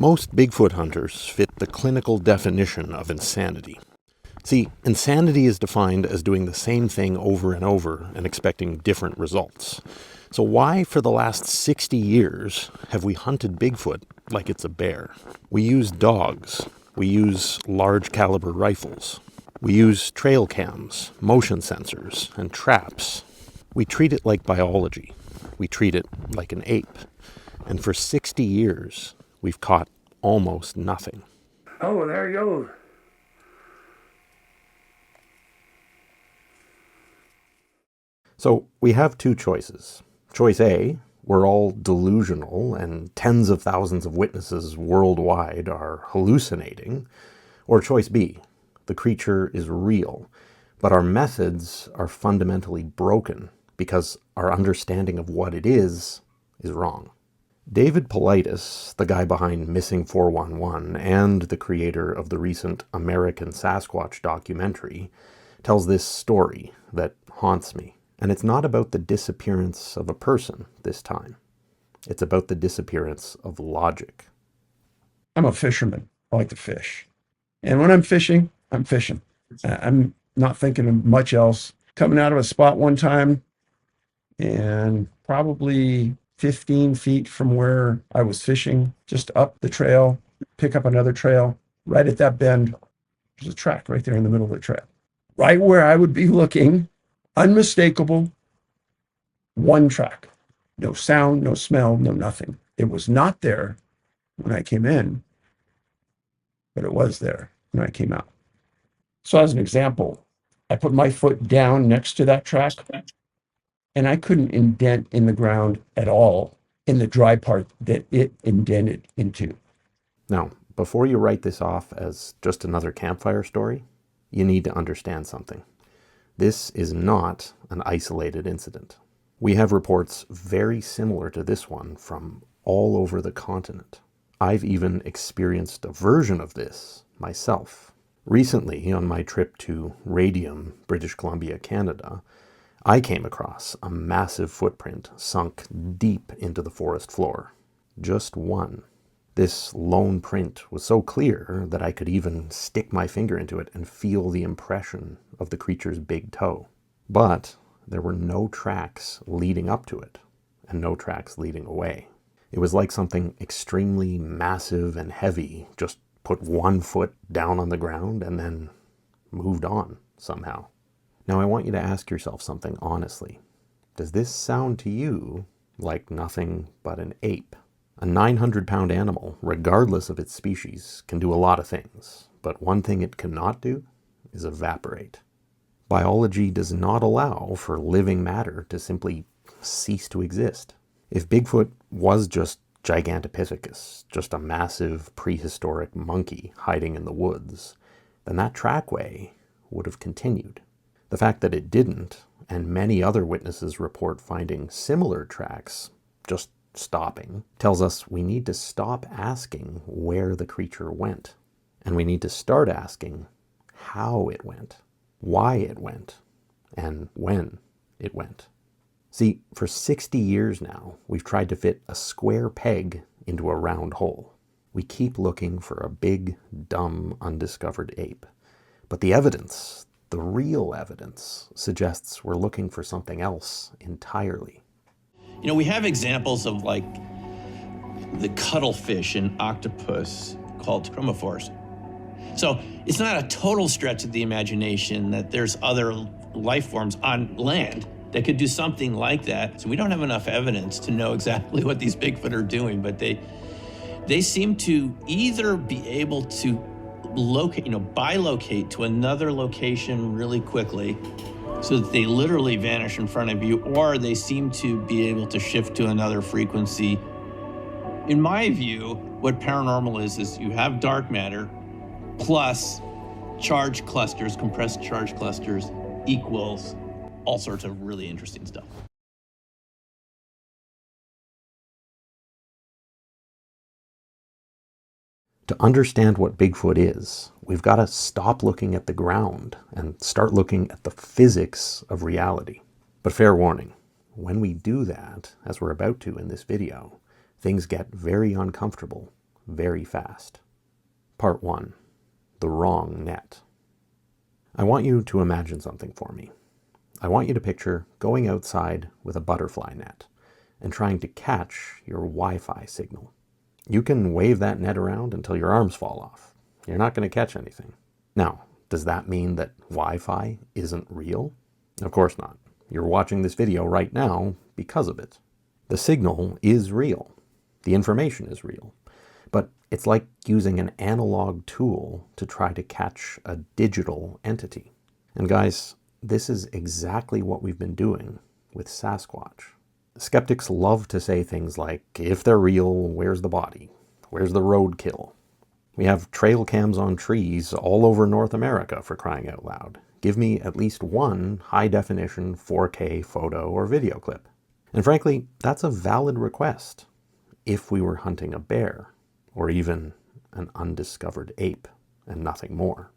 Most Bigfoot hunters fit the clinical definition of insanity. See, insanity is defined as doing the same thing over and over and expecting different results. So why, for the last 60 years, have we hunted Bigfoot like it's a bear? We use dogs. We use large caliber rifles. We use trail cams, motion sensors, and traps. We treat it like biology. We treat it like an ape. And for 60 years, we've caught almost nothing. Oh, there he goes. So we have two choices. Choice A, we're all delusional and tens of thousands of witnesses worldwide are hallucinating. Or choice B, the creature is real, but our methods are fundamentally broken because our understanding of what it is wrong. David Paulides, the guy behind Missing 411 and the creator of the recent American Sasquatch documentary, tells this story that haunts me. And it's not about the disappearance of a person this time. It's about the disappearance of logic. I'm a fisherman. I like to fish. And when I'm fishing, I'm fishing. I'm not thinking of much else. Coming out of a spot one time, and probably 15 feet from where I was fishing, just up the trail, pick up another trail. Right at that bend, there's a track right there in the middle of the trail. Right where I would be looking, unmistakable, one track. No sound, no smell, no nothing. It was not there when I came in, but it was there when I came out. So as an example, I put my foot down next to that track, and I couldn't indent in the ground at all in the dry part that it indented into. Now, before you write this off as just another campfire story, you need to understand something. This is not an isolated incident. We have reports very similar to this one from all over the continent. I've even experienced a version of this myself. Recently, on my trip to Radium, British Columbia, Canada, I came across a massive footprint sunk deep into the forest floor. Just one. This lone print was so clear that I could even stick my finger into it and feel the impression of the creature's big toe. But there were no tracks leading up to it, and no tracks leading away. It was like something extremely massive and heavy just put one foot down on the ground and then moved on somehow. Now I want you to ask yourself something honestly. Does this sound to you like nothing but an ape? A 900-pound animal, regardless of its species, can do a lot of things, but one thing it cannot do is evaporate. Biology does not allow for living matter to simply cease to exist. If Bigfoot was just Gigantopithecus, just a massive prehistoric monkey hiding in the woods, then that trackway would have continued. The fact that it didn't, and many other witnesses report finding similar tracks just stopping, tells us we need to stop asking where the creature went. And we need to start asking how it went, why it went, and when it went. See, for 60 years now, we've tried to fit a square peg into a round hole. We keep looking for a big, dumb, undiscovered ape. But the evidence, the real evidence, suggests we're looking for something else entirely. You know, we have examples of like the cuttlefish and octopus called chromophores. So it's not a total stretch of the imagination that there's other life forms on land that could do something like that. So we don't have enough evidence to know exactly what these Bigfoot are doing, but they seem to either be able to locate, bilocate to another location really quickly so that they literally vanish in front of you, or they seem to be able to shift to another frequency. In my view, what paranormal is you have dark matter plus charge clusters, compressed charge clusters equals all sorts of really interesting stuff. To understand what Bigfoot is, we've got to stop looking at the ground and start looking at the physics of reality. But fair warning, when we do that, as we're about to in this video, things get very uncomfortable, very fast. Part 1. The wrong net. I want you to imagine something for me. I want you to picture going outside with a butterfly net and trying to catch your Wi-Fi signal. You can wave that net around until your arms fall off. You're not going to catch anything. Now, does that mean that Wi-Fi isn't real? Of course not. You're watching this video right now because of it. The signal is real. The information is real. But it's like using an analog tool to try to catch a digital entity. And guys, this is exactly what we've been doing with Sasquatch. Skeptics love to say things like, if they're real, where's the body? Where's the roadkill? We have trail cams on trees all over North America, for crying out loud. Give me at least one high-definition 4K photo or video clip. And frankly, that's a valid request if we were hunting a bear, or even an undiscovered ape, and nothing more.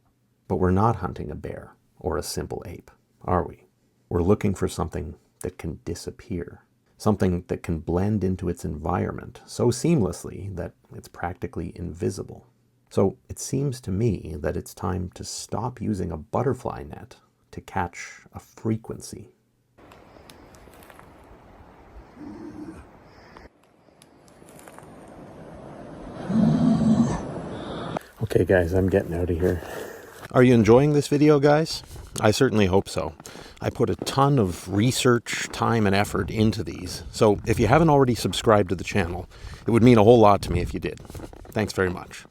But we're not hunting a bear or a simple ape, are we? We're looking for something that can disappear. Something that can blend into its environment so seamlessly that it's practically invisible. So it seems to me that it's time to stop using a butterfly net to catch a frequency. Okay guys, I'm getting out of here. Are you enjoying this video, guys? I certainly hope so. I put a ton of research, time, and effort into these, so if you haven't already subscribed to the channel, it would mean a whole lot to me if you did. Thanks very much.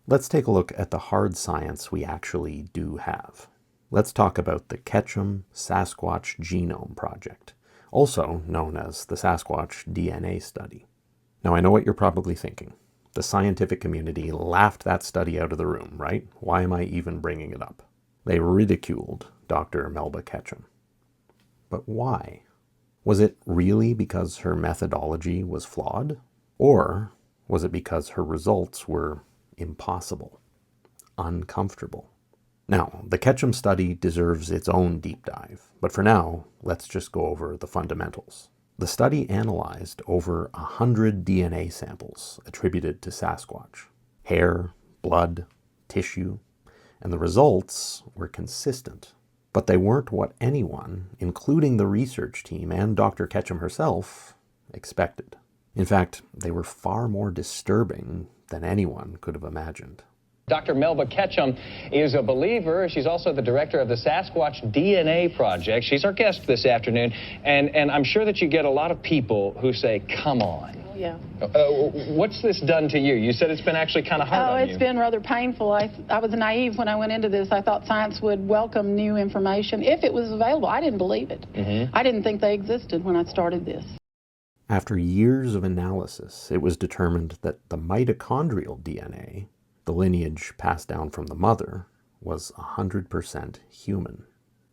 Let's take a look at the hard science we actually do have. Let's talk about the Ketchum Sasquatch Genome Project, also known as the Sasquatch DNA Study. Now I know what you're probably thinking. The scientific community laughed that study out of the room, right? Why am I even bringing it up? They ridiculed Dr. Melba Ketchum. But why? Was it really because her methodology was flawed? Or was it because her results were impossible, uncomfortable? Now, the Ketchum study deserves its own deep dive, but for now, let's just go over the fundamentals. The study analyzed over 100 DNA samples attributed to Sasquatch. Hair, blood, tissue, and the results were consistent. But they weren't what anyone, including the research team and Dr. Ketchum herself, expected. In fact, they were far more disturbing than anyone could have imagined. Dr. Melba Ketchum is a believer. She's also the director of the Sasquatch DNA Project. She's our guest this afternoon, and I'm sure that you get a lot of people who say, come on. Oh, yeah. What's this done to you? You said it's been actually kind of hard on you. Oh, it's been rather painful. I was naive when I went into this. I thought science would welcome new information if it was available. I didn't believe it. I didn't think they existed when I started this. After years of analysis, it was determined that the mitochondrial DNA, the lineage passed down from the mother, was 100% human.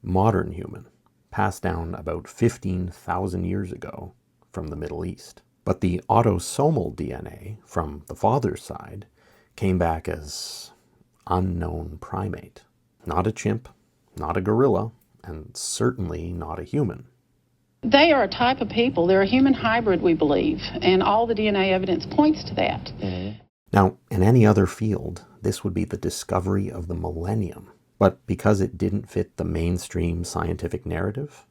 Modern human, passed down about 15,000 years ago from the Middle East. But the autosomal DNA from the father's side came back as unknown primate. Not a chimp, not a gorilla, and certainly not a human. They are a type of people. They're a human hybrid, we believe, and all the DNA evidence points to that. Now, in any other field, this would be the discovery of the millennium. But because it didn't fit the mainstream scientific narrative,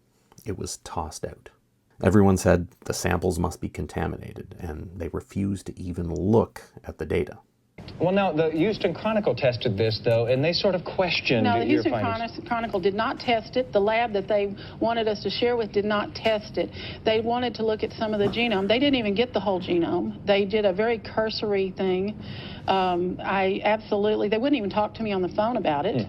it was tossed out. Everyone said the samples must be contaminated, and they refused to even look at the data. Well, now, the Houston Chronicle tested this, though, and they sort of questioned No, the your Houston findings. Chronicle did not test it. The lab that they wanted us to share with did not test it. They wanted to look at some of the genome. They didn't even get the whole genome. They did a very cursory thing. They wouldn't even talk to me on the phone about it.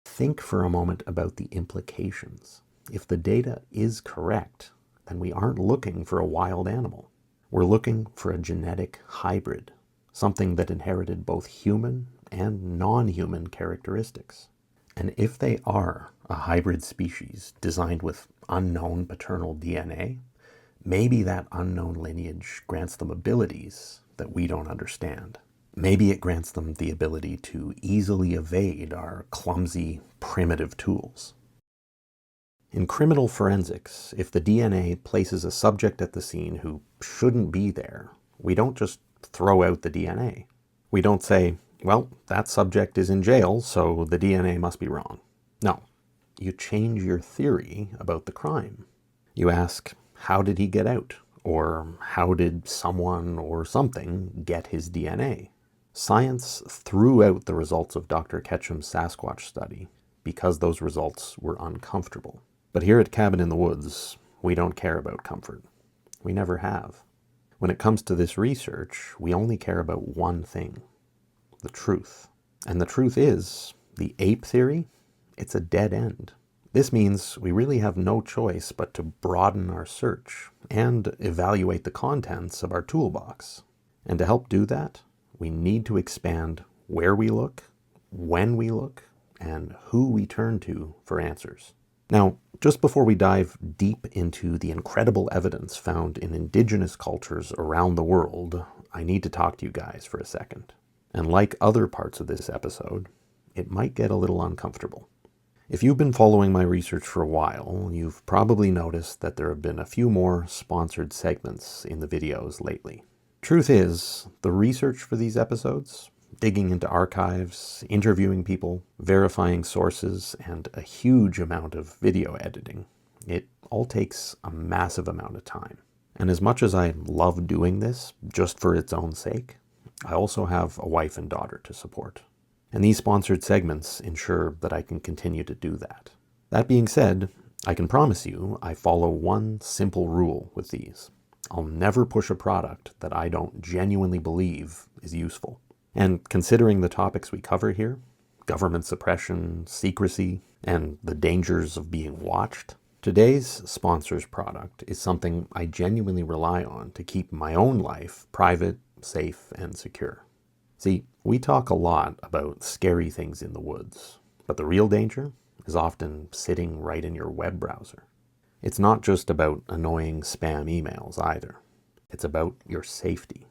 Think for a moment about the implications. If the data is correct, then we aren't looking for a wild animal. We're looking for a genetic hybrid, something that inherited both human and non-human characteristics. And if they are a hybrid species designed with unknown paternal DNA, maybe that unknown lineage grants them abilities that we don't understand. Maybe it grants them the ability to easily evade our clumsy, primitive tools. In criminal forensics, if the DNA places a subject at the scene who shouldn't be there, we don't just throw out the DNA. We don't say, well, that subject is in jail, so the DNA must be wrong. No, you change your theory about the crime. You ask, how did he get out? Or how did someone or something get his DNA? Science threw out the results of Dr. Ketchum's Sasquatch study because those results were uncomfortable. But here at Cabin in the Woods, we don't care about comfort. We never have. When it comes to this research, we only care about one thing: the truth. And the truth is, the ape theory, it's a dead end. This means we really have no choice but to broaden our search and evaluate the contents of our toolbox. And to help do that, we need to expand where we look, when we look, and who we turn to for answers. Now, just before we dive deep into the incredible evidence found in indigenous cultures around the world, I need to talk to you guys for a second. And like other parts of this episode, it might get a little uncomfortable. If you've been following my research for a while, you've probably noticed that there have been a few more sponsored segments in the videos lately. Truth is, the research for these episodes, digging into archives, interviewing people, verifying sources, and a huge amount of video editing, it all takes a massive amount of time. And as much as I love doing this just for its own sake, I also have a wife and daughter to support. And these sponsored segments ensure that I can continue to do that. That being said, I can promise you I follow one simple rule with these. I'll never push a product that I don't genuinely believe is useful. And considering the topics we cover here, government suppression, secrecy, and the dangers of being watched, today's sponsor's product is something I genuinely rely on to keep my own life private, safe, and secure. See, we talk a lot about scary things in the woods, but the real danger is often sitting right in your web browser. It's not just about annoying spam emails either. It's about your safety.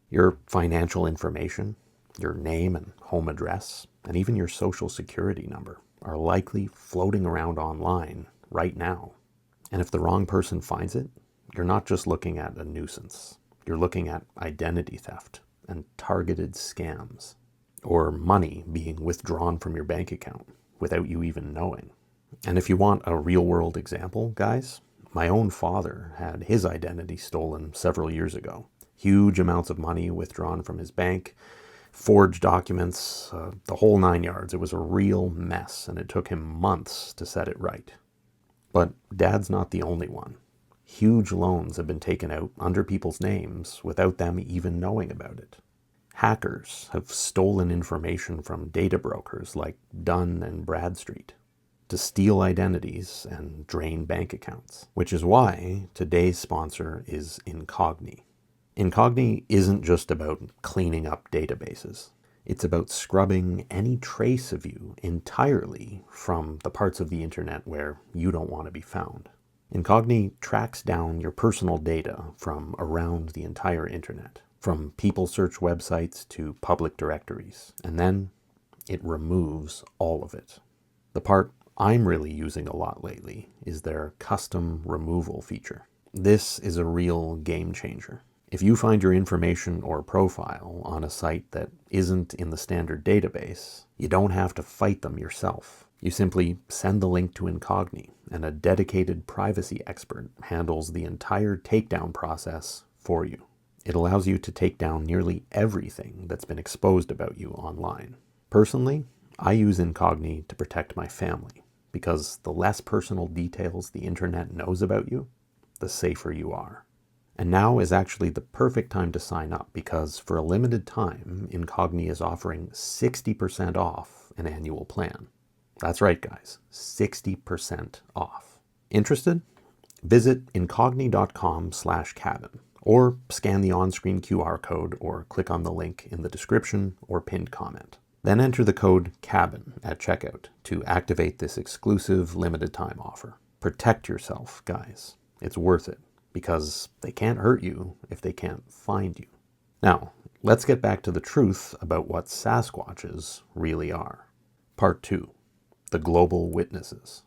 Your financial information, your name and home address, and even your social security number are likely floating around online right now. And if the wrong person finds it, you're not just looking at a nuisance. You're looking at identity theft and targeted scams, or money being withdrawn from your bank account without you even knowing. And if you want a real-world example, guys, my own father had his identity stolen several years ago. Huge amounts of money withdrawn from his bank, forged documents, the whole 9 yards. It was a real mess, and it took him months to set it right. But Dad's not the only one. Huge loans have been taken out under people's names without them even knowing about it. Hackers have stolen information from data brokers like Dun and Bradstreet to steal identities and drain bank accounts, which is why today's sponsor is Incogni. Incogni isn't just about cleaning up databases. It's about scrubbing any trace of you entirely from the parts of the internet where you don't want to be found. Incogni tracks down your personal data from around the entire internet, from people search websites to public directories, and then it removes all of it. The part I'm really using a lot lately is their custom removal feature. This is a real game changer. If you find your information or profile on a site that isn't in the standard database, you don't have to fight them yourself. You simply send the link to Incogni, and a dedicated privacy expert handles the entire takedown process for you. It allows you to take down nearly everything that's been exposed about you online. Personally, I use Incogni to protect my family, because the less personal details the internet knows about you, the safer you are. And now is actually the perfect time to sign up, because for a limited time, Incogni is offering 60% off an annual plan. That's right, guys, 60% off. Interested? Visit incogni.com/cabin, or scan the on-screen QR code, or click on the link in the description or pinned comment. Then enter the code CABIN at checkout to activate this exclusive limited time offer. Protect yourself, guys. It's worth it, because they can't hurt you if they can't find you. Now, let's get back to the truth about what Sasquatches really are. Part 2. The Global Witnesses.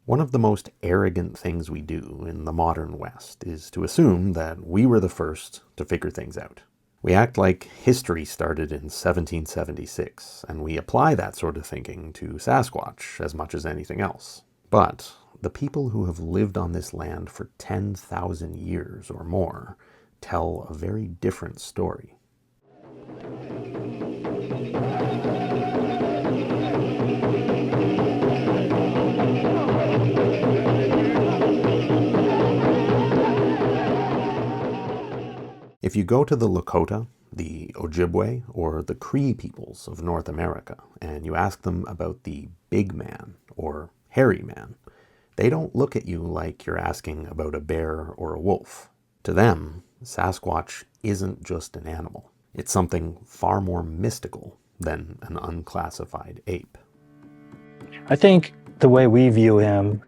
One of the most arrogant things we do in the modern West is to assume that we were the first to figure things out. We act like history started in 1776, and we apply that sort of thinking to Sasquatch as much as anything else. But the people who have lived on this land for 10,000 years or more tell a very different story. If you go to the Lakota, the Ojibwe, or the Cree peoples of North America, and you ask them about the big man or hairy man, they don't look at you like you're asking about a bear or a wolf. To them, Sasquatch isn't just an animal. It's something far more mystical than an unclassified ape. I think the way we view him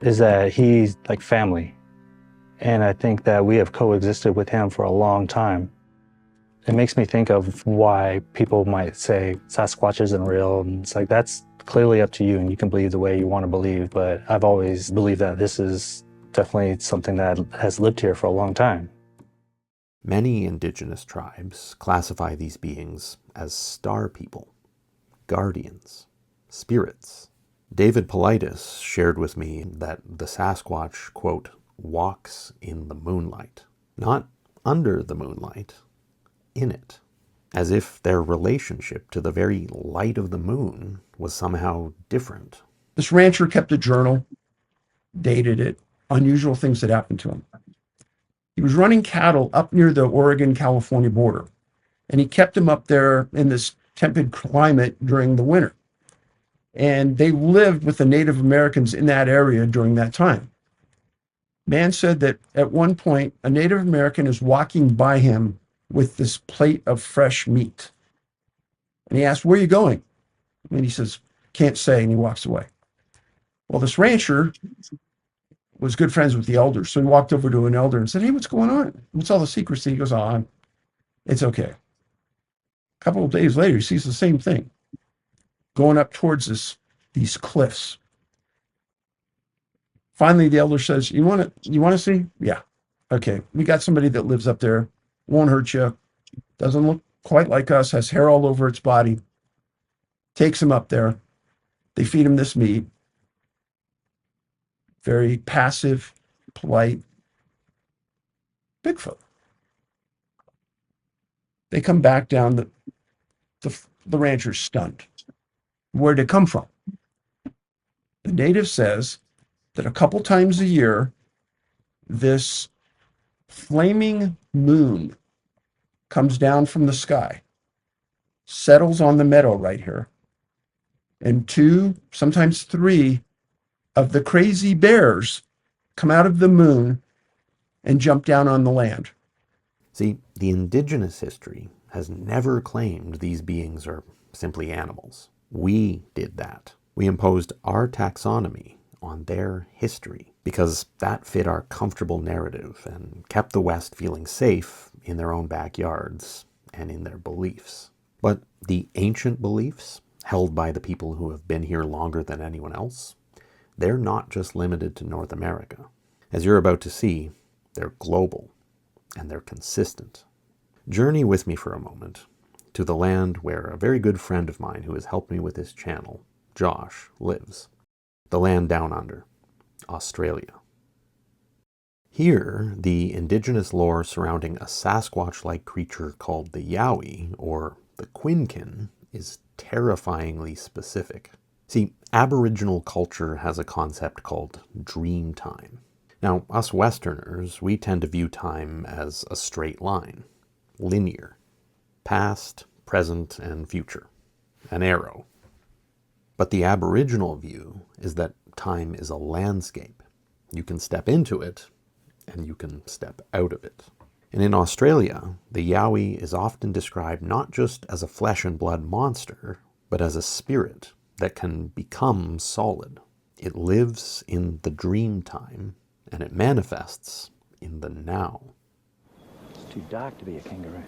is that he's like family. And I think that we have coexisted with him for a long time. It makes me think of why people might say Sasquatch isn't real. And it's like, that's clearly up to you, and you can believe the way you want to believe. But I've always believed that this is definitely something that has lived here for a long time. Many indigenous tribes classify these beings as star people, guardians, spirits. David Politis shared with me that the Sasquatch, quote, walks in the moonlight, not under the moonlight, in it, as if their relationship to the very light of the moon was somehow different. This rancher kept a journal, dated it, unusual things that happened to him. He was running cattle up near the Oregon-California border, and he kept them up there in this temperate climate during the winter. And they lived with the Native Americans in that area during that time. Man said that at one point, a Native American is walking by him with this plate of fresh meat. And he asked, "Where are you going?" And he says, "Can't say," and he walks away. Well, this rancher was good friends with the elder, so he walked over to an elder and said, "Hey, what's going on? What's all the secrecy?" He goes, "Oh, it's okay." A couple of days later, he sees the same thing going up towards these cliffs. Finally, the elder says, you want to see? Yeah. Okay. We got somebody that lives up there. Won't hurt you. Doesn't look quite like us. Has hair all over its body. Takes him up there. They feed him this meat. Very passive, polite. Bigfoot. They come back down. The rancher's stunned. Where'd it come from? The native says that a couple times a year, this flaming moon comes down from the sky, settles on the meadow right here, and 2, sometimes 3 of the crazy bears come out of the moon and jump down on the land. See, the indigenous history has never claimed these beings are simply animals. We did that. We imposed our taxonomy on their history because that fit our comfortable narrative and kept the West feeling safe in their own backyards and in their beliefs. But the ancient beliefs held by the people who have been here longer than anyone else, they're not just limited to North America. As you're about to see, they're global and they're consistent. Journey with me for a moment to the land where a very good friend of mine who has helped me with this channel, Josh, lives. The land down under, Australia. Here, the indigenous lore surrounding a Sasquatch-like creature called the Yowie, or the Quinkin, is terrifyingly specific. See, Aboriginal culture has a concept called dream time. Now, us Westerners, we tend to view time as a straight line, linear, past, present, and future, an arrow. But the Aboriginal view is that time is a landscape. You can step into it, and you can step out of it. And in Australia, the Yowie is often described not just as a flesh and blood monster, but as a spirit that can become solid. It lives in the dream time, and it manifests in the now. It's too dark to be a kangaroo.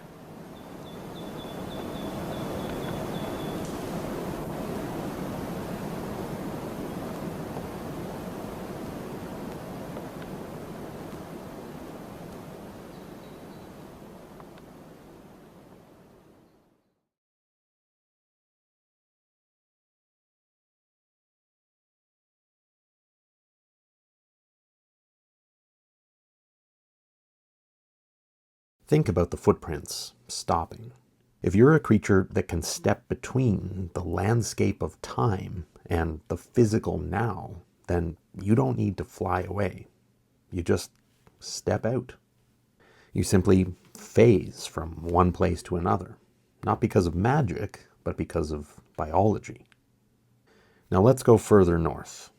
Think about the footprints stopping. If you're a creature that can step between the landscape of time and the physical now, then you don't need to fly away. You just step out. You simply phase from one place to another, not because of magic, but because of biology. Now let's go further north.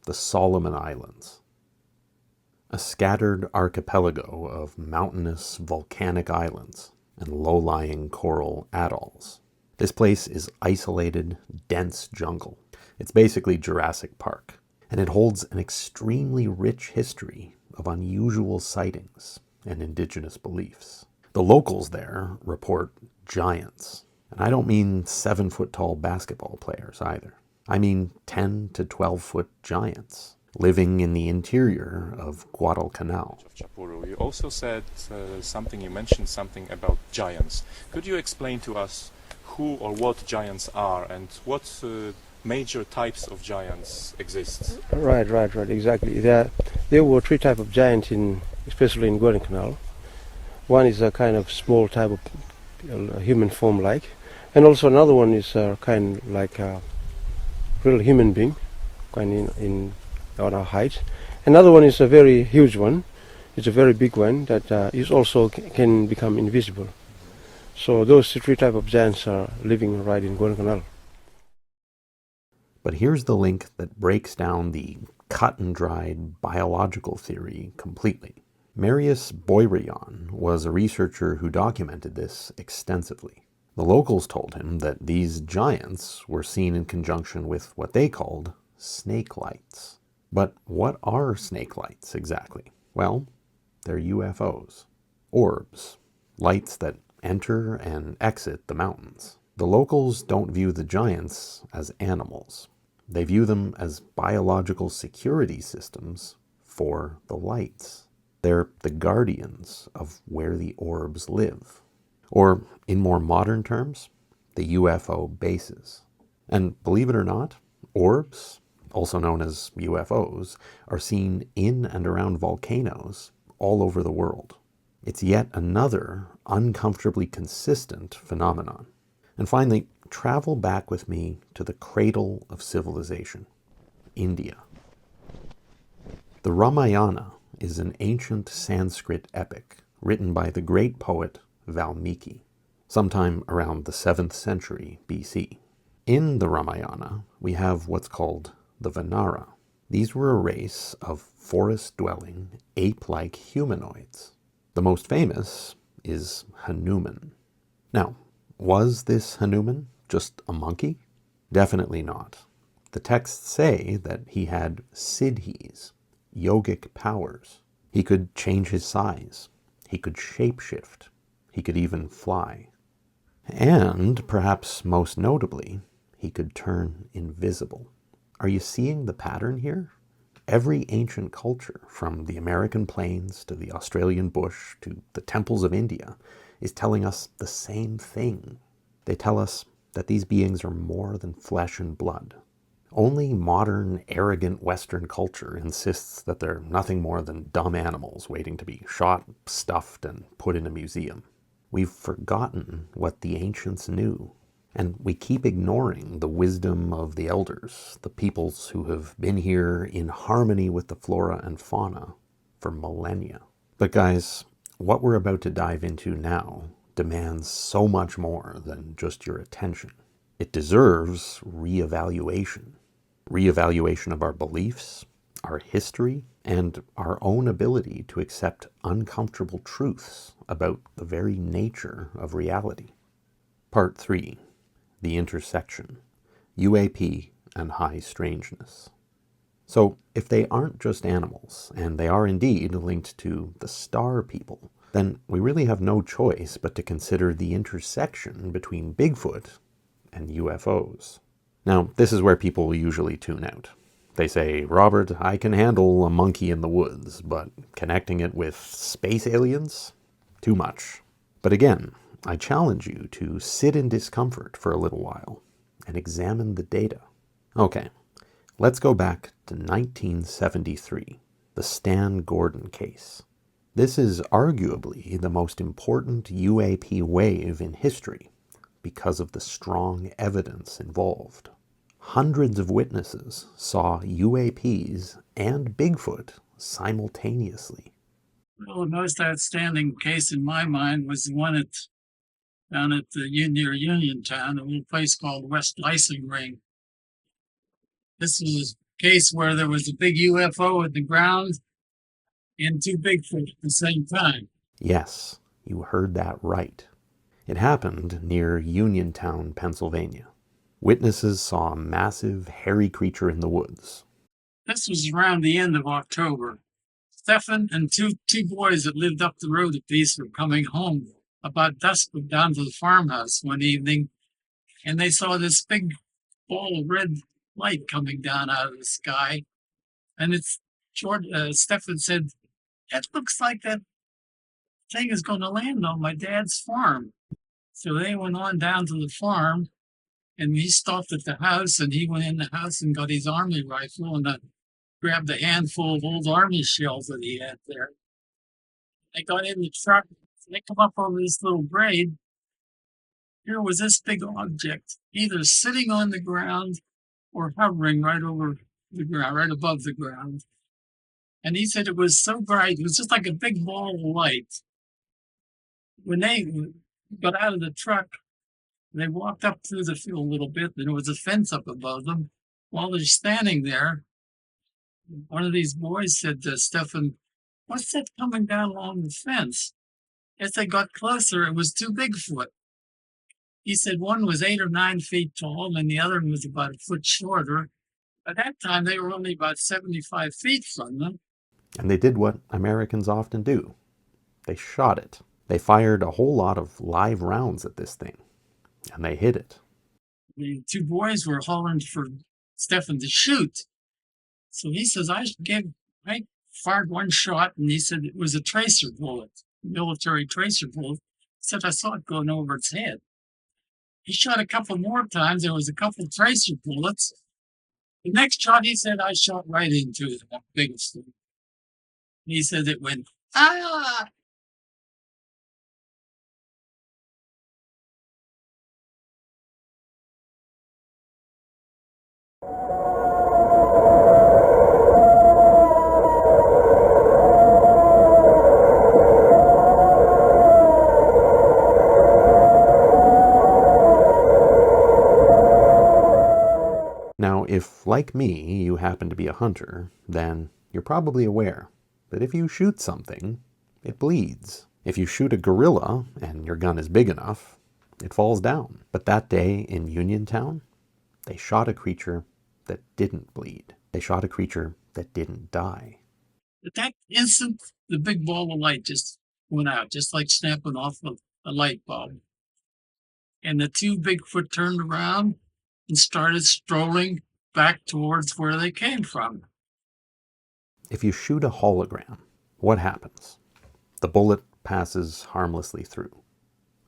The Solomon Islands. A scattered archipelago of mountainous volcanic islands and low-lying coral atolls. This place is isolated, dense jungle. It's basically Jurassic Park, and it holds an extremely rich history of unusual sightings and indigenous beliefs. The locals there report giants, and I don't mean 7-foot-tall basketball players either. I mean 10 to 12-foot giants living in the interior of Guadalcanal. You also said you mentioned something about giants. Could you explain to us who or what giants are and what major types of giants exist? Right, exactly. There were 3 types of giants, especially in Guadalcanal. One is a kind of small type of human form-like, and also another one is kind of like a real human being, kind in on our height. Another one is a very huge one. It's a very big one that is also can become invisible. So those 3 types of giants are living right in Guadalcanal. But here's the link that breaks down the cut-and-dried biological theory completely. Marius Boyrillon was a researcher who documented this extensively. The locals told him that these giants were seen in conjunction with what they called snake lights. But what are snake lights exactly? Well, they're UFOs. Orbs. Lights that enter and exit the mountains. The locals don't view the giants as animals. They view them as biological security systems for the lights. They're the guardians of where the orbs live. Or, in more modern terms, the UFO bases. And believe it or not, orbs, also known as UFOs, are seen in and around volcanoes all over the world. It's yet another uncomfortably consistent phenomenon. And finally, travel back with me to the cradle of civilization, India. The Ramayana is an ancient Sanskrit epic written by the great poet Valmiki, sometime around the 7th century BC. In the Ramayana, we have what's called the Vanara. These were a race of forest-dwelling, ape-like humanoids. The most famous is Hanuman. Now, was this Hanuman just a monkey? Definitely not. The texts say that he had siddhis, yogic powers. He could change his size. He could shapeshift. He could even fly. And, perhaps most notably, he could turn invisible. Are you seeing the pattern here? Every ancient culture, from the American plains to the Australian bush to the temples of India, is telling us the same thing. They tell us that these beings are more than flesh and blood. Only modern, arrogant Western culture insists that they're nothing more than dumb animals waiting to be shot, stuffed, and put in a museum. We've forgotten what the ancients knew. And we keep ignoring the wisdom of the elders, the peoples who have been here in harmony with the flora and fauna for millennia. But guys, what we're about to dive into now demands so much more than just your attention. It deserves reevaluation. Reevaluation of our beliefs, our history, and our own ability to accept uncomfortable truths about the very nature of reality. Part 3. The intersection, UAP and high-strangeness. So, if they aren't just animals, and they are indeed linked to the star people, then we really have no choice but to consider the intersection between Bigfoot and UFOs. Now, this is where people usually tune out. They say, Robert, I can handle a monkey in the woods, but connecting it with space aliens? Too much. But again, I challenge you to sit in discomfort for a little while and examine the data. Okay, let's go back to 1973, the Stan Gordon case. This is arguably the most important UAP wave in history because of the strong evidence involved. Hundreds of witnesses saw UAPs and Bigfoot simultaneously. Well, the most outstanding case in my mind was the one down at near Uniontown, a little place called West Icing Ring. This was a case where there was a big UFO at the ground and two Bigfoot at the same time. Yes, you heard that right. It happened near Uniontown, Pennsylvania. Witnesses saw a massive, hairy creature in the woods. This was around the end of October. Stefan and two boys that lived up the road a piece were coming home about dusk down to the farmhouse one evening, and they saw this big ball of red light coming down out of the sky. And Stefan said, "That looks like that thing is going to land on my dad's farm." So they went on down to the farm, and he stopped at the house, and he went in the house and got his army rifle and grabbed a handful of old army shells that he had there. They got in the truck. They come up over this little grade. Here was this big object, either sitting on the ground or hovering right over the ground, right above the ground. And he said it was so bright, it was just like a big ball of light. When they got out of the truck, they walked up through the field a little bit, and there was a fence up above them. While they're standing there, one of these boys said to Stefan, "What's that coming down along the fence?" As they got closer, it was two Bigfoot. He said one was 8 or 9 feet tall, and the other was about a foot shorter. At that time, they were only about 75 feet from them. And they did what Americans often do. They shot it. They fired a whole lot of live rounds at this thing, and they hit it. The two boys were hollering for Stefan to shoot. So he says, I fired one shot, and he said it was a tracer bullet, military tracer bullet. He said, I saw it going over its head. He shot a couple more times. There was a couple tracer bullets. The next shot, he said, I shot right into it, that biggest thing. He said it went, ah! Now, if, like me, you happen to be a hunter, then you're probably aware that if you shoot something, it bleeds. If you shoot a gorilla and your gun is big enough, it falls down. But that day in Uniontown, they shot a creature that didn't bleed. They shot a creature that didn't die. At that instant, the big ball of light just went out, just like snapping off a light bulb. And the two Bigfoot turned around and started strolling back towards where they came from. If you shoot a hologram, what happens? The bullet passes harmlessly through.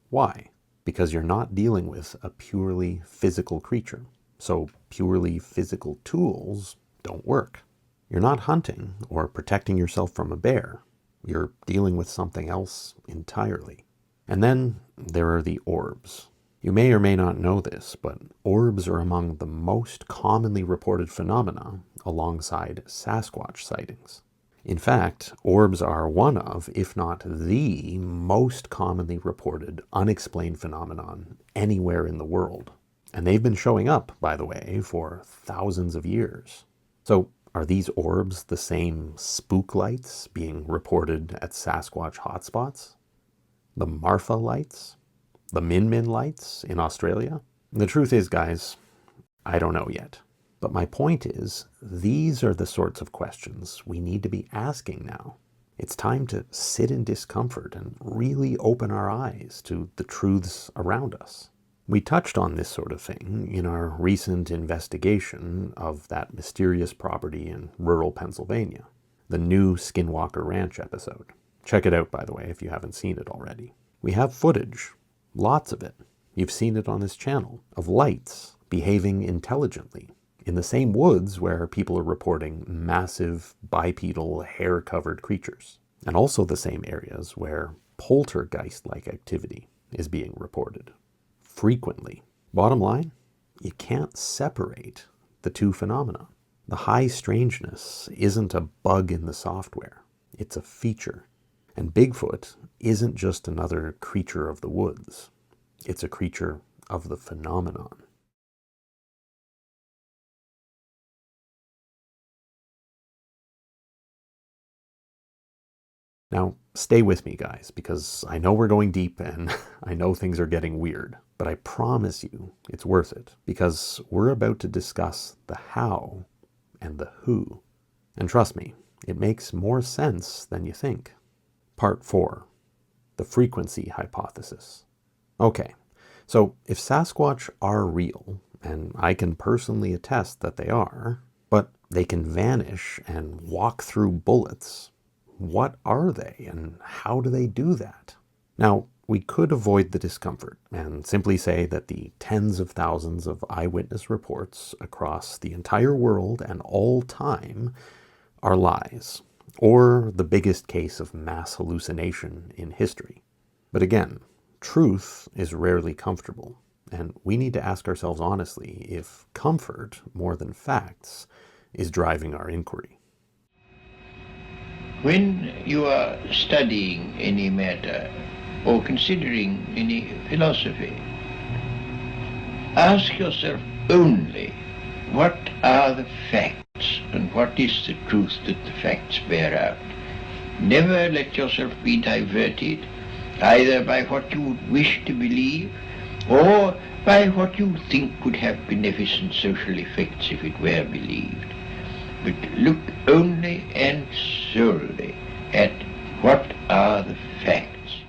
Why? Because you're not dealing with a purely physical creature. So purely physical tools don't work. You're not hunting or protecting yourself from a bear. You're dealing with something else entirely. And then there are the orbs. You may or may not know this, but orbs are among the most commonly reported phenomena alongside Sasquatch sightings. In fact, orbs are one of, if not the, most commonly reported unexplained phenomenon anywhere in the world. And they've been showing up, by the way, for thousands of years. So are these orbs the same spook lights being reported at Sasquatch hotspots? The Marfa lights? The Min Min lights in Australia? The truth is, guys, I don't know yet. But my point is, these are the sorts of questions we need to be asking now. It's time to sit in discomfort and really open our eyes to the truths around us. We touched on this sort of thing in our recent investigation of that mysterious property in rural Pennsylvania, the new Skinwalker Ranch episode. Check it out, by the way, if you haven't seen it already. We have footage, lots of it, you've seen it on this channel, of lights behaving intelligently in the same woods where people are reporting massive bipedal hair-covered creatures. and also the same areas where poltergeist-like activity is being reported frequently. Bottom line, you can't separate the two phenomena. The high strangeness isn't a bug in the software, it's a feature. And Bigfoot isn't just another creature of the woods, it's a creature of the phenomenon. Now, stay with me, guys, because I know we're going deep and I know things are getting weird, but I promise you it's worth it, because we're about to discuss the how and the who. And trust me, it makes more sense than you think. Part 4, the frequency hypothesis. Okay, so if Sasquatch are real, and I can personally attest that they are, but they can vanish and walk through bullets, what are they and how do they do that? Now, we could avoid the discomfort and simply say that the tens of thousands of eyewitness reports across the entire world and all time are lies, or the biggest case of mass hallucination in history. But again, truth is rarely comfortable, and we need to ask ourselves honestly if comfort, more than facts, is driving our inquiry. When you are studying any matter or considering any philosophy, ask yourself only what are the facts and what is the truth that the facts bear out. Never let yourself be diverted either by what you would wish to believe or by what you think would have beneficent social effects if it were believed. But look only and solely at what are the facts.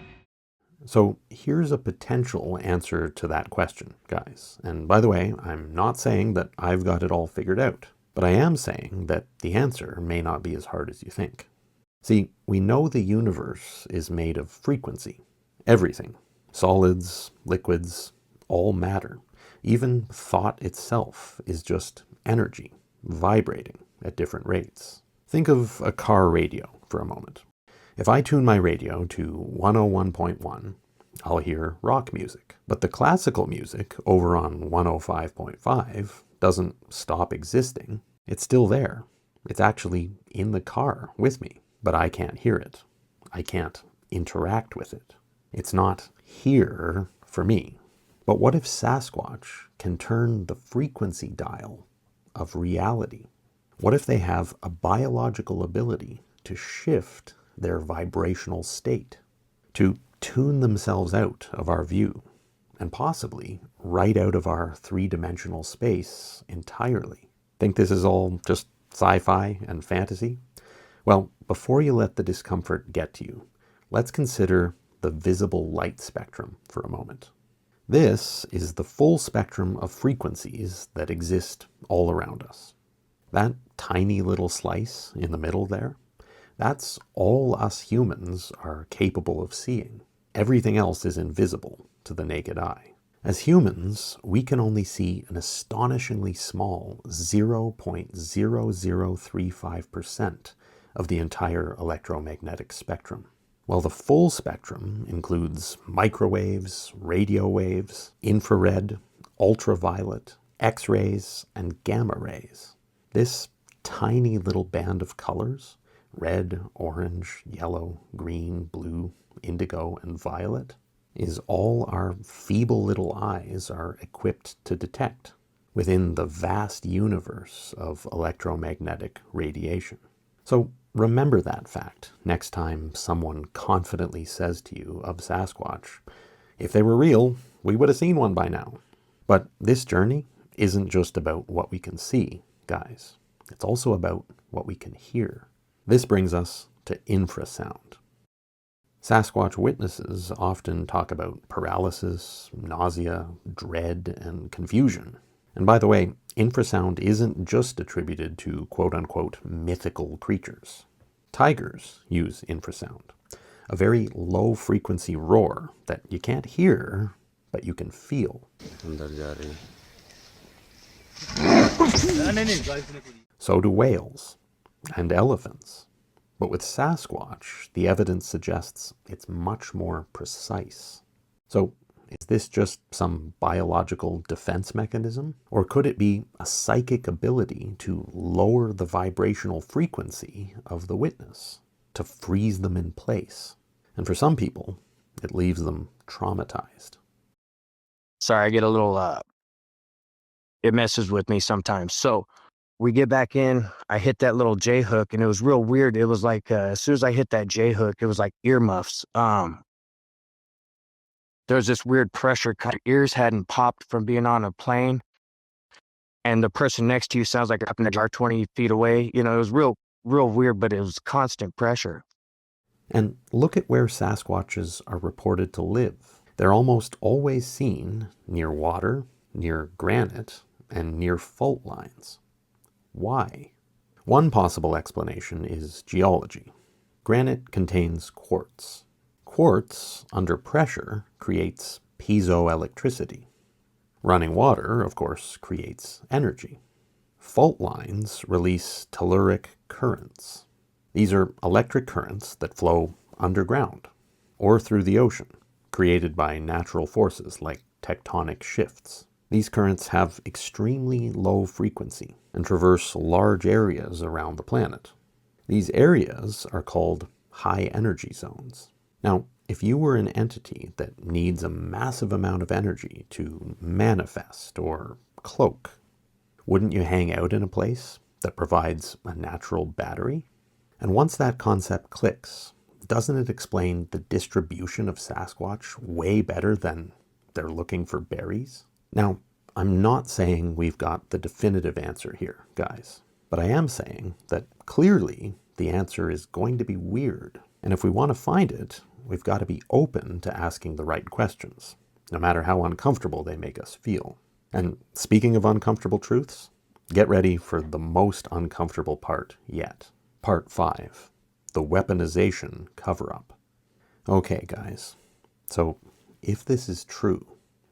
So here's a potential answer to that question, guys. And by the way, I'm not saying that I've got it all figured out, but I am saying that the answer may not be as hard as you think. See, we know the universe is made of frequency. Everything. Solids, liquids, all matter. Even thought itself is just energy, vibrating at different rates. Think of a car radio for a moment. If I tune my radio to 101.1, I'll hear rock music. But the classical music over on 105.5 doesn't stop existing. It's still there. It's actually in the car with me, but I can't hear it. I can't interact with it. It's not here for me. But what if Sasquatch can turn the frequency dial of reality? What if they have a biological ability to shift their vibrational state, to tune themselves out of our view, and possibly right out of our three-dimensional space entirely? Think this is all just sci-fi and fantasy? Well, before you let the discomfort get to you, let's consider the visible light spectrum for a moment. This is the full spectrum of frequencies that exist all around us. That tiny little slice in the middle there, that's all us humans are capable of seeing. Everything else is invisible to the naked eye. As humans, we can only see an astonishingly small 0.0035% of the entire electromagnetic spectrum. While the full spectrum includes microwaves, radio waves, infrared, ultraviolet, X-rays, and gamma rays. This tiny little band of colors, red, orange, yellow, green, blue, indigo, and violet, is all our feeble little eyes are equipped to detect within the vast universe of electromagnetic radiation. So remember that fact next time someone confidently says to you of Sasquatch, if they were real, we would have seen one by now. But this journey isn't just about what we can see, guys. It's also about what we can hear. This brings us to infrasound. Sasquatch witnesses often talk about paralysis, nausea, dread, and confusion. And by the way, infrasound isn't just attributed to quote-unquote mythical creatures. Tigers use infrasound, a very low-frequency roar that you can't hear, but you can feel. So do whales and elephants. But with Sasquatch, the evidence suggests it's much more precise. So, is this just some biological defense mechanism? Or could it be a psychic ability to lower the vibrational frequency of the witness, to freeze them in place? And for some people, it leaves them traumatized. Sorry, I get a little, it messes with me sometimes. So we get back in, I hit that little J hook, and it was real weird. It was like, as soon as I hit that J hook, it was like earmuffs. There's this weird pressure. Kind of ears hadn't popped from being on a plane. And the person next to you sounds like they're up in a jar 20 feet away. You know, it was real weird, but it was constant pressure. And look at where Sasquatches are reported to live. They're almost always seen near water, near granite, and near fault lines. Why? One possible explanation is geology. Granite contains quartz. Quartz, under pressure, creates piezoelectricity. Running water, of course, creates energy. Fault lines release telluric currents. These are electric currents that flow underground or through the ocean, created by natural forces like tectonic shifts. These currents have extremely low frequency and traverse large areas around the planet. These areas are called high energy zones. Now, if you were an entity that needs a massive amount of energy to manifest or cloak, wouldn't you hang out in a place that provides a natural battery? And once that concept clicks, doesn't it explain the distribution of Sasquatch way better than they're looking for berries? Now, I'm not saying we've got the definitive answer here, guys, but I am saying that clearly the answer is going to be weird. And if we want to find it, we've got to be open to asking the right questions, no matter how uncomfortable they make us feel. And speaking of uncomfortable truths, get ready for the most uncomfortable part yet. Part 5, the weaponization cover-up. Okay, guys, so if this is true,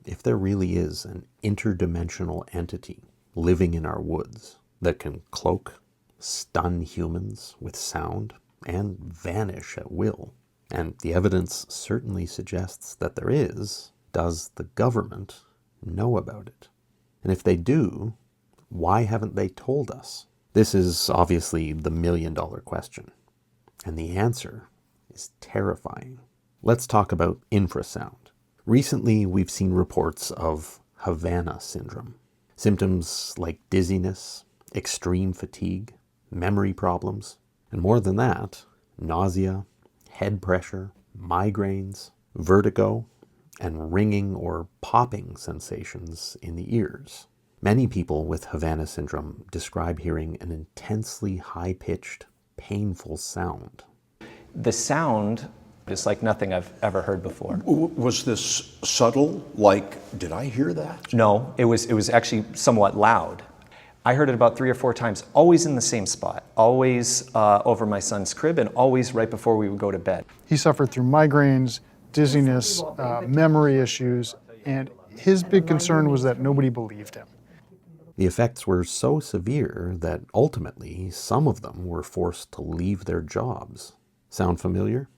if there really is an interdimensional entity living in our woods that can cloak, stun humans with sound, and vanish at will, and the evidence certainly suggests that there is, does the government know about it? And if they do, why haven't they told us? This is obviously the million-dollar question, and the answer is terrifying. Let's talk about infrasound. Recently, we've seen reports of Havana syndrome. Symptoms like dizziness, extreme fatigue, memory problems, and more than that, nausea, head pressure, migraines, vertigo, and ringing or popping sensations in the ears. Many people with Havana syndrome describe hearing an intensely high-pitched, painful sound. The sound is like nothing I've ever heard before. Was this subtle? Like, did I hear that? No, it was actually somewhat loud. I heard it about 3 or 4 times, always in the same spot, always over my son's crib, and always right before we would go to bed. He suffered through migraines, dizziness, memory issues, and his big concern was that nobody believed him. The effects were so severe that ultimately some of them were forced to leave their jobs. Sound familiar?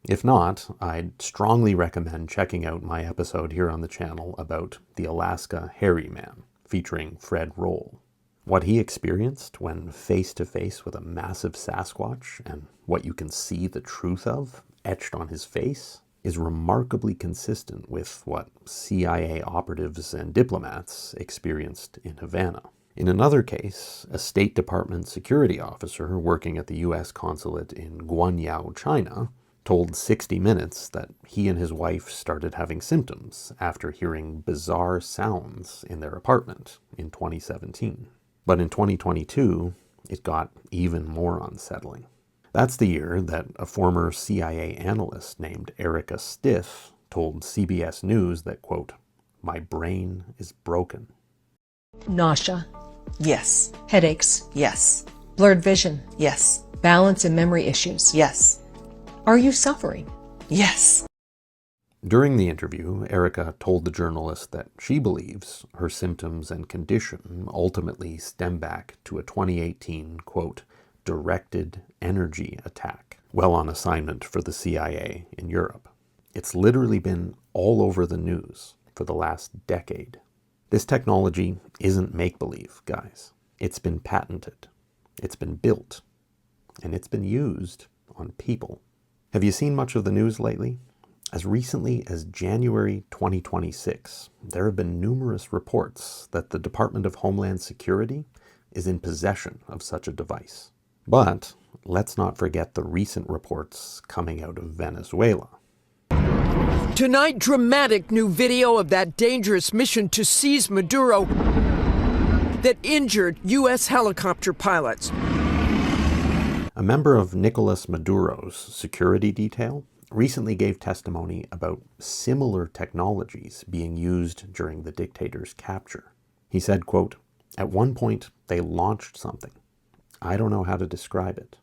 If not, I'd strongly recommend checking out my episode here on the channel about the Alaska Hairy Man, featuring Fred Roll. What he experienced when face to face with a massive Sasquatch, and what you can see the truth of etched on his face, is remarkably consistent with what CIA operatives and diplomats experienced in Havana. In another case, a State Department security officer working at the U.S. consulate in Guanyao, China, told 60 Minutes that he and his wife started having symptoms after hearing bizarre sounds in their apartment in 2017. But in 2022, it got even more unsettling. That's the year that a former CIA analyst named Erica Stiff told CBS News that, quote, "My brain is broken." Nausea. Yes. Headaches. Yes. Blurred vision. Yes. Balance and memory issues. Yes. Are you suffering? Yes. During the interview, Erica told the journalist that she believes her symptoms and condition ultimately stem back to a 2018, quote, directed energy attack, well on assignment for the CIA in Europe. It's literally been all over the news for the last decade. This technology isn't make-believe, guys. It's been patented, it's been built, and it's been used on people. Have you seen much of the news lately? As recently as January 2026, there have been numerous reports that the Department of Homeland Security is in possession of such a device. But let's not forget the recent reports coming out of Venezuela. Tonight, dramatic new video of that dangerous mission to seize Maduro that injured U.S. helicopter pilots. A member of Nicolas Maduro's security detail recently gave testimony about similar technologies being used during the dictator's capture. He said, quote, "At one point, they launched something. I don't know how to describe it.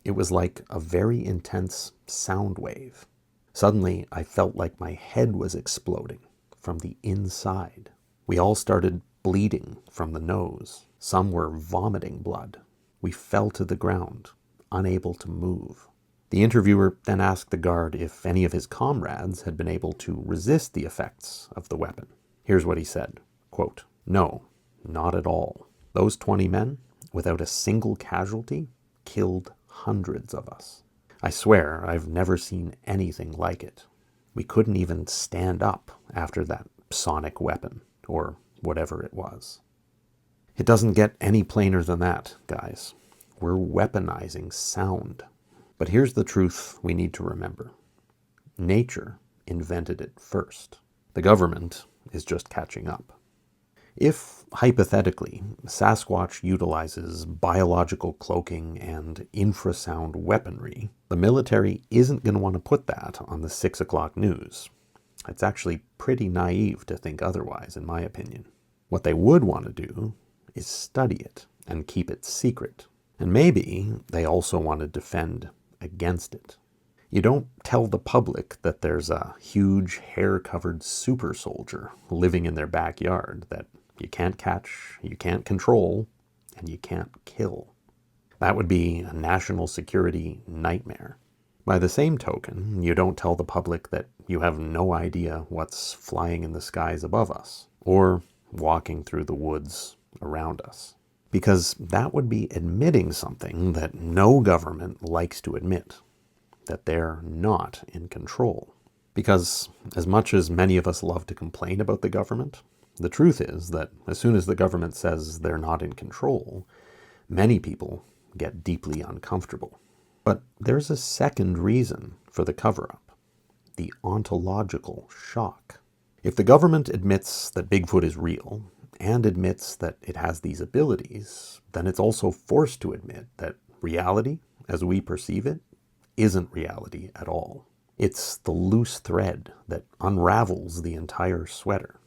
It was like a very intense sound wave. Suddenly, I felt like my head was exploding from the inside. We all started bleeding from the nose. Some were vomiting blood. We fell to the ground, unable to move." The interviewer then asked the guard if any of his comrades had been able to resist the effects of the weapon. Here's what he said, quote, "No, not at all. Those 20 men, without a single casualty, killed hundreds of us. I swear I've never seen anything like it. We couldn't even stand up after that sonic weapon, or whatever it was." It doesn't get any plainer than that, guys. We're weaponizing sound. But here's the truth we need to remember. Nature invented it first. The government is just catching up. If, hypothetically, Sasquatch utilizes biological cloaking and infrasound weaponry, the military isn't going to want to put that on the 6 o'clock news. It's actually pretty naive to think otherwise, in my opinion. What they would want to do is study it and keep it secret. And maybe they also want to defend against it. You don't tell the public that there's a huge hair-covered super soldier living in their backyard that you can't catch, you can't control, and you can't kill. That would be a national security nightmare. By the same token, you don't tell the public that you have no idea what's flying in the skies above us, or walking through the woods around us. Because that would be admitting something that no government likes to admit, that they're not in control. Because as much as many of us love to complain about the government, the truth is that as soon as the government says they're not in control, many people get deeply uncomfortable. But there's a second reason for the cover-up, the ontological shock. If the government admits that Bigfoot is real, and admits that it has these abilities, then it's also forced to admit that reality, as we perceive it, isn't reality at all. It's the loose thread that unravels the entire sweater.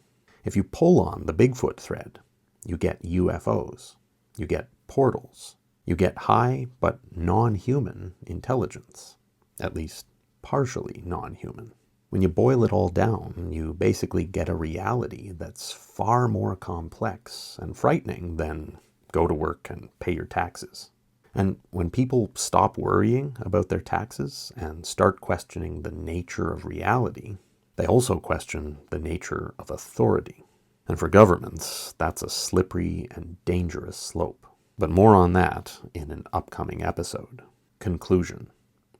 If you pull on the Bigfoot thread, you get UFOs, you get portals, you get high but non-human intelligence, at least partially non-human. When you boil it all down, you basically get a reality that's far more complex and frightening than go to work and pay your taxes. And when people stop worrying about their taxes and start questioning the nature of reality, they also question the nature of authority. And for governments, that's a slippery and dangerous slope. But more on that in an upcoming episode. Conclusion: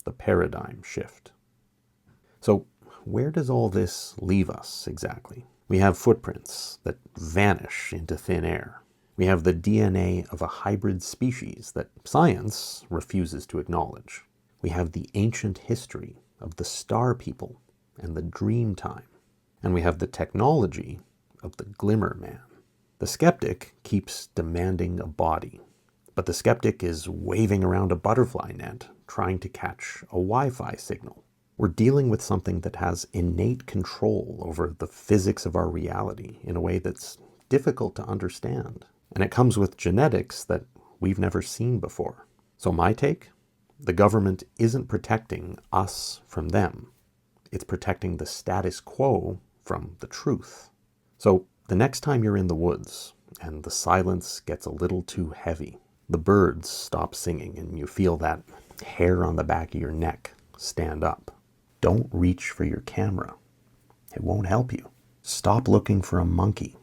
the paradigm shift. So, where does all this leave us exactly? We have footprints that vanish into thin air. We have the DNA of a hybrid species that science refuses to acknowledge. We have the ancient history of the star people and the dream time. And we have the technology of the glimmer man. The skeptic keeps demanding a body, but the skeptic is waving around a butterfly net trying to catch a Wi-Fi signal. We're dealing with something that has innate control over the physics of our reality in a way that's difficult to understand. And it comes with genetics that we've never seen before. So my take? The government isn't protecting us from them. It's protecting the status quo from the truth. So the next time you're in the woods and the silence gets a little too heavy, the birds stop singing and you feel that hair on the back of your neck stand up. Don't reach for your camera. It won't help you. Stop looking for a monkey.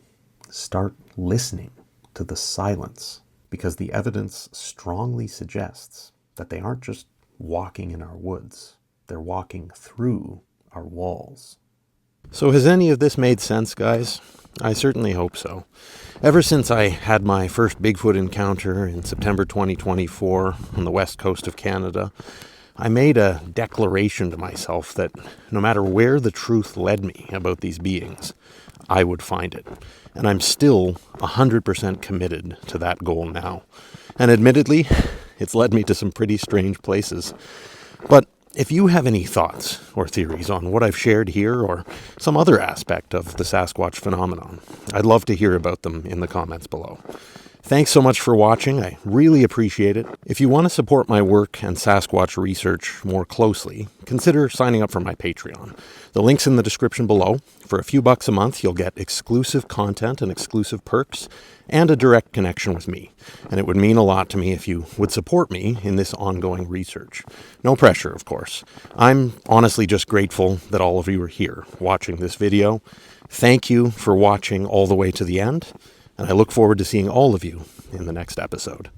Start listening to the silence, because the evidence strongly suggests that they aren't just walking in our woods. They're walking through our walls. So has any of this made sense, guys? I certainly hope so. Ever since I had my first Bigfoot encounter in September 2024 on the west coast of Canada, I made a declaration to myself that no matter where the truth led me about these beings, I would find it. And I'm still 100% committed to that goal now. And admittedly, it's led me to some pretty strange places. But if you have any thoughts or theories on what I've shared here or some other aspect of the Sasquatch phenomenon, I'd love to hear about them in the comments below. Thanks so much for watching. I really appreciate it. If you want to support my work and Sasquatch research more closely, consider signing up for my Patreon. The link's in the description below. For a few bucks a month, you'll get exclusive content and exclusive perks and a direct connection with me. And it would mean a lot to me if you would support me in this ongoing research. No pressure, of course. I'm honestly just grateful that all of you are here watching this video. Thank you for watching all the way to the end. And I look forward to seeing all of you in the next episode.